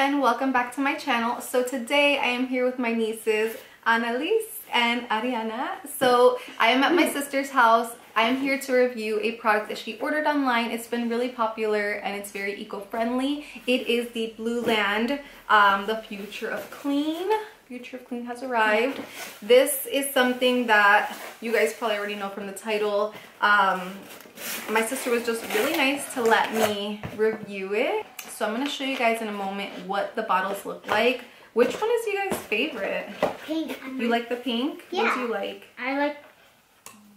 and welcome back to my channel. So today I am here with my nieces Annalise and Ariana. So I am at my sister's house. I am here to review a product that she ordered online. It's been really popular and it's very eco-friendly. It is the Blue Land, the Future of Clean. Future of Clean has arrived. This is something that you guys probably already know from the title. My sister was just really nice to let me review it. So I'm going to show you guys in a moment what the bottles look like. Which one is you guys' favorite? Pink. You like the pink? Yeah. What do you like? I like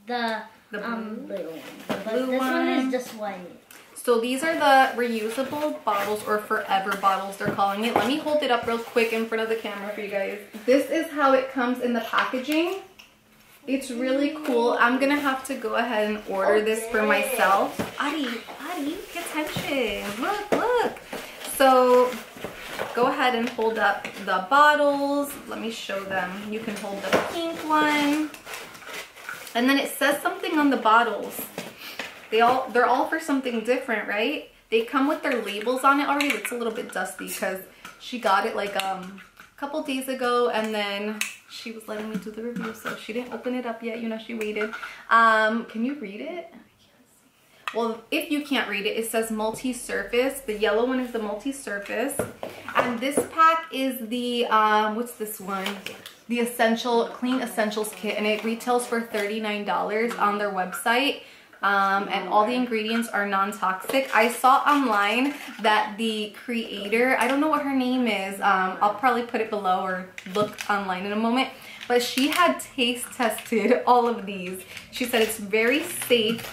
the blue one. The But blue this one is one. just white. So these are the reusable bottles, or forever bottles they're calling it. Let me hold it up real quick in front of the camera for you guys. This is how it comes in the packaging. It's really cool. I'm gonna have to go ahead and order this for myself. Adi, pay attention. Look. So go ahead and hold up the bottles. Let me show them. You can hold the pink one. And then it says something on the bottles. They're all for something different, right? They come with their labels on it already. It's a little bit dusty because she got it like a couple days ago, and then she was letting me do the review, so she didn't open it up yet. You know, she waited. Can you read it? Well, if you can't read it, it says multi-surface. The yellow one is the multi-surface, and this pack is the what's this one? The Clean Essentials Kit, and it retails for $39 on their website. And all the ingredients are non-toxic. I saw online that the creator, I don't know what her name is, I'll probably put it below or look online in a moment, but she had taste tested all of these. She said it's very safe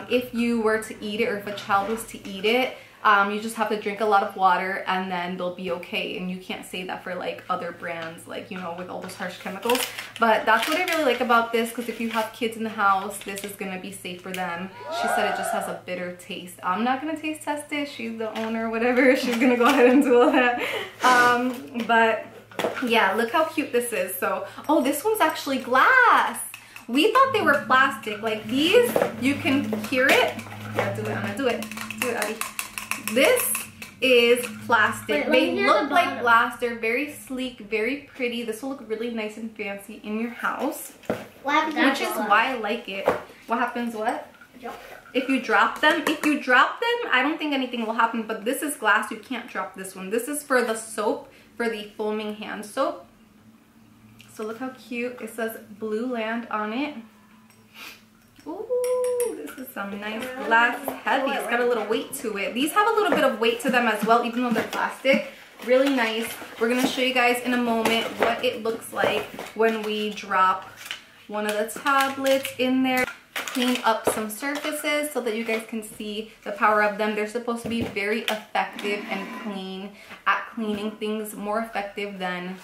if you were to eat it, or if a child was to eat it. You just have to drink a lot of water and then they'll be okay. And you can't say that for like other brands, like, you know, with all those harsh chemicals. But that's what I really like about this, because if you have kids in the house, this is gonna be safe for them. She said it just has a bitter taste. I'm not gonna taste test it. She's the owner, whatever. She's gonna go ahead and do all that. But yeah, look how cute this is. So, oh, this one's actually glass. We thought they were plastic. Like these, you can hear it. Yeah, do it. I'm gonna do it. Do it, Abby. This is plastic. They look like glass. They're very sleek, very pretty. This will look really nice and fancy in your house. Which is why I like it. What happens? What? If you drop them, I don't think anything will happen, but this is glass. You can't drop this one. This is for the soap, for the foaming hand soap. So look how cute. It says Blue Land on it. Ooh, this is some nice glass. Heavy. It's got a little weight to it. These have a little bit of weight to them as well, even though they're plastic. Really nice. We're going to show you guys in a moment what it looks like when we drop one of the tablets in there. Clean up some surfaces so that you guys can see the power of them. They're supposed to be very effective and clean at cleaning things, more effective than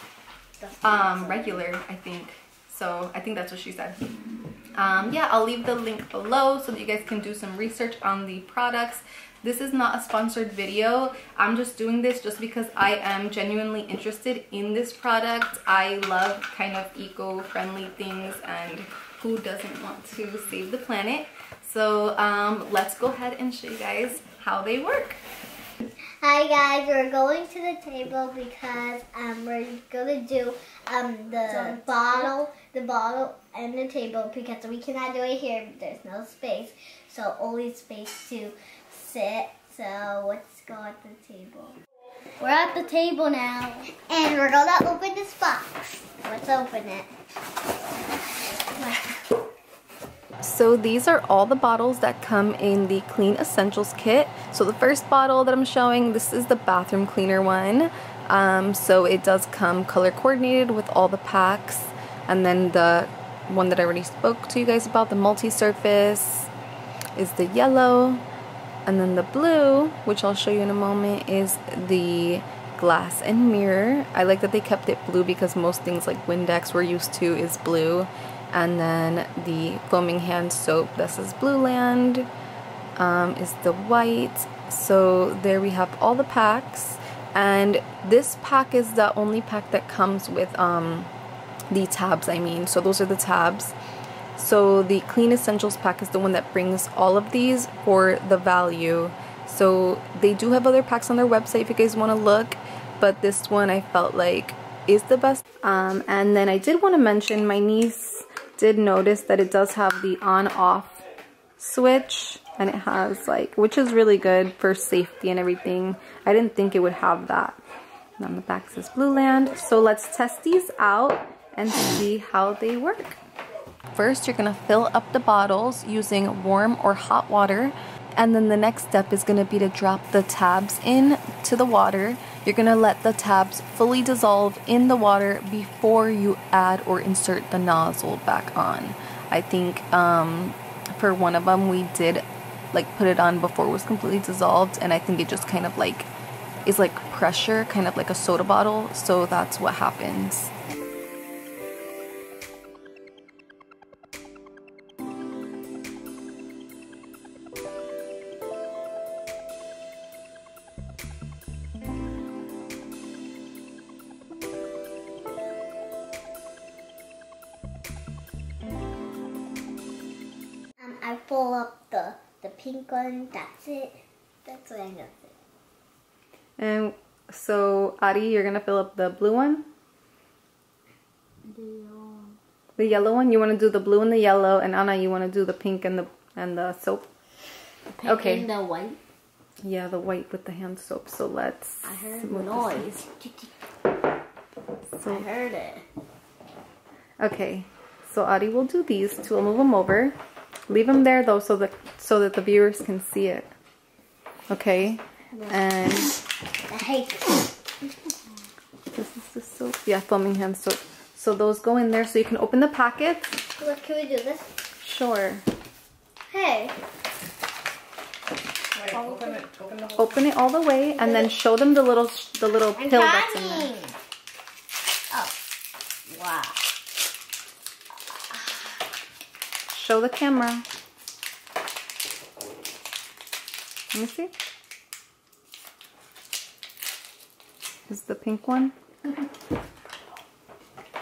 regular, I think. So I think that's what she said. Yeah, I'll leave the link below so that you guys can do some research on the products. This is not a sponsored video. I'm just doing this just because I am genuinely interested in this product. I love kind of eco-friendly things, and who doesn't want to save the planet? So let's go ahead and show you guys how they work. Hi guys, we're going to the table because we're gonna do the bottle and the table, because we cannot do it here. There's no space, so only space to sit. So let's go at the table. We're at the table now, and we're gonna open this box. Let's open it. So these are all the bottles that come in the Clean Essentials Kit. So the first bottle that I'm showing, this is the bathroom cleaner one. So it does come color coordinated with all the packs. And then the one that I already spoke to you guys about, the multi-surface, is the yellow. And then the blue, which I'll show you in a moment, is the glass and mirror. I like that they kept it blue because most things like Windex we're used to is blue. And then the foaming hand soap that says Blue Land is the white. So there we have all the packs, and this pack is the only pack that comes with the tabs, I mean. So those are the tabs. So the Clean Essentials pack is the one that brings all of these for the value. So they do have other packs on their website if you guys want to look. but this one I felt like is the best. And then I did want to mention, my niece did notice that it does have the on-off switch, and it has like, which is really good for safety and everything. I didn't think it would have that. And on the back says Blue Land. So let's test these out and see how they work. First, you're gonna fill up the bottles using warm or hot water. And then the next step is gonna be to drop the tabs in to the water. You're gonna let the tabs fully dissolve in the water before you add or insert the nozzle back on. I think for one of them we did like put it on before it was completely dissolved, and I think it just kind of like is like pressure, kind of like a soda bottle, so that's what happens. I fill up the pink one. That's it. That's what I know. And so, Ari, you're gonna fill up the blue one? The yellow one? You wanna do the blue and the yellow, and Anna, you wanna do the pink and the soap? The pink okay. And the white? Yeah, the white with the hand soap. So let's... I heard the noise. So, I heard it. okay, so Ari will do these two. We'll move them over. Leave them there though, so that the viewers can see it. Okay, and I hate this. This is the soap. Yeah, foaming hand soap. So those go in there, so you can open the packets. Look, can we do this? Sure. Hey. Wait, open it the whole Open it all the way, and then show them the little I'm pill that's in there. trying. Oh, wow. Show the camera. Let me see. This is the pink one.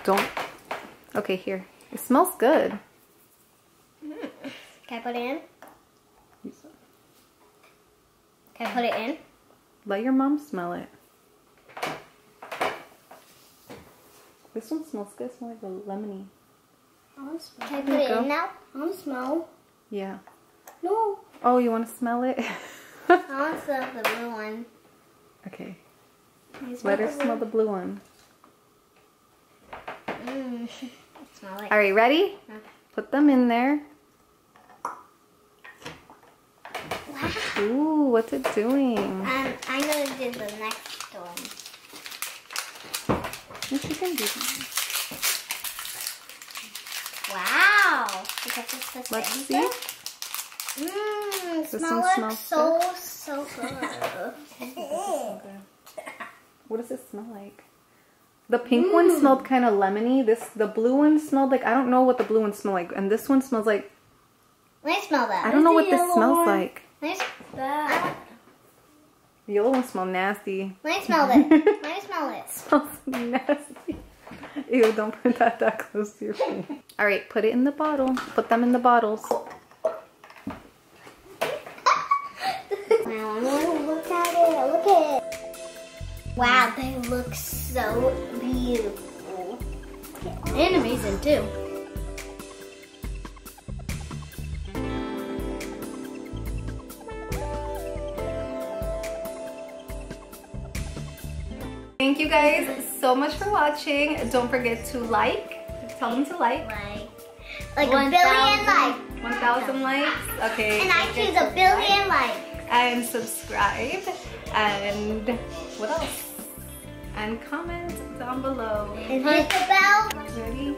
Don't. Okay, here. It smells good. Can I put it in? Can I put it in? Let your mom smell it. This one smells good. It smells like a lemony. Can I put it in now? I want to smell. Yeah. No. Oh, you want to smell it? I want to smell the blue one. Okay. Can you Let her the smell the blue one. Mmm. Smell like. All right, ready? Yeah. Put them in there. Wow. Ooh, what's it doing? I'm gonna do the next one. Yes, you can do that. Wow. Because it's the Let's same see. Mmm. This Smell one like smells so good. What does it smell like? The pink one smelled kind of lemony. The blue one smelled like, I don't know what the blue one smelled like. And this one smells like, Let me smell that. I don't know what this smells like. Let me that. The yellow one smells nasty. Let me smell it. Let me smell it. Smells nasty. Ew, don't put that close to your face. All right, put it in the bottle. Put them in the bottles. Wow, look at it. Look at it. Wow, they look so beautiful. And amazing too. Thank you guys so much for watching. Don't forget to tell them to like. Like 1 billion likes. 1,000 likes. Okay. And I choose 1 billion likes. And subscribe. And what else? And comment down below. And hit the bell. Ready?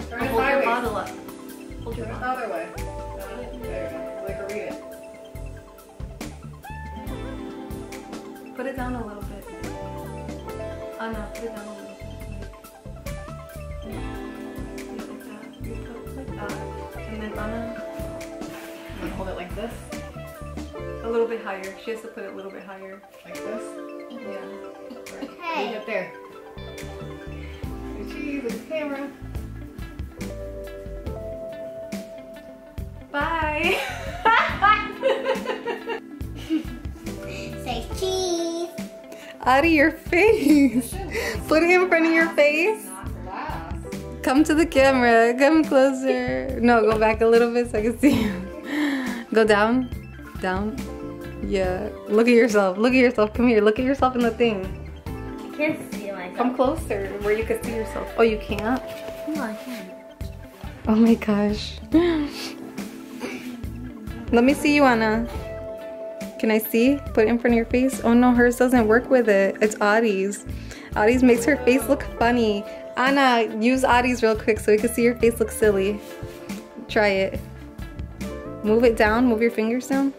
Turn it Hold your sideways. bottle up. Hold your Turn it the bottle. other way. There you go. Like a read it. Put it down a little bit. Oh no, put it down a little bit. Like that. You put like that. And then Anna, You want to hold it like this? a little bit higher. She has to put it a little bit higher. Like this? Yeah. Right. Hey. Leave it there. Say cheese with the camera. Bye. Say cheese. Out of your face. Put it in front of your face. Not glass. Come to the camera. Come closer. No, go back a little bit so I can see you. Go down. Down. Yeah. Look at yourself. Look at yourself. Come here. Look at yourself in the thing. I can't see myself. Come closer where you can see yourself. Oh, you can't? No, I can't. Oh my gosh. Let me see you, Anna. Can I see? Put it in front of your face. Oh no, hers doesn't work with it. It's Audie's. Audie's makes her face look funny. Anna, use Audie's real quick so we can see your face look silly. Try it. Move it down. Move your fingers down.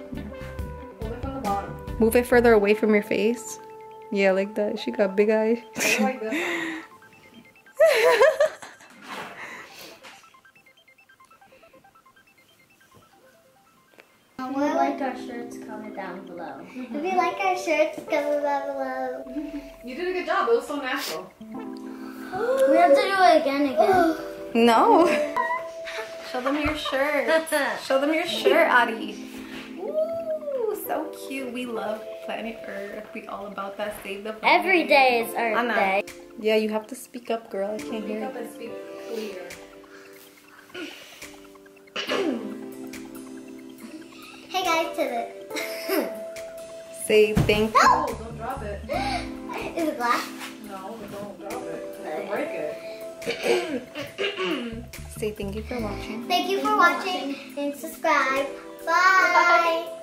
Hold it from the bottom. Move it further away from your face. Yeah, like that. She got big eyes. Hold it like this. If you like our shirts, comment down below. If you like our shirts, comment down below. You did a good job. It was so natural. We have to do it again. No. Show them your shirt. Show them your shirt, Audie. Ooh, so cute. We love planet Earth. We all about that. Save the planet. Every day is Earth Anna. Day. Yeah, you have to speak up, girl. I can't hear Speak up you. and speak clear. Hey guys, to the... Say thank you. Oh, don't drop it. Is it glass? No, don't drop it. You'll break it. Say thank you for watching. Thank you for watching and subscribe. Bye.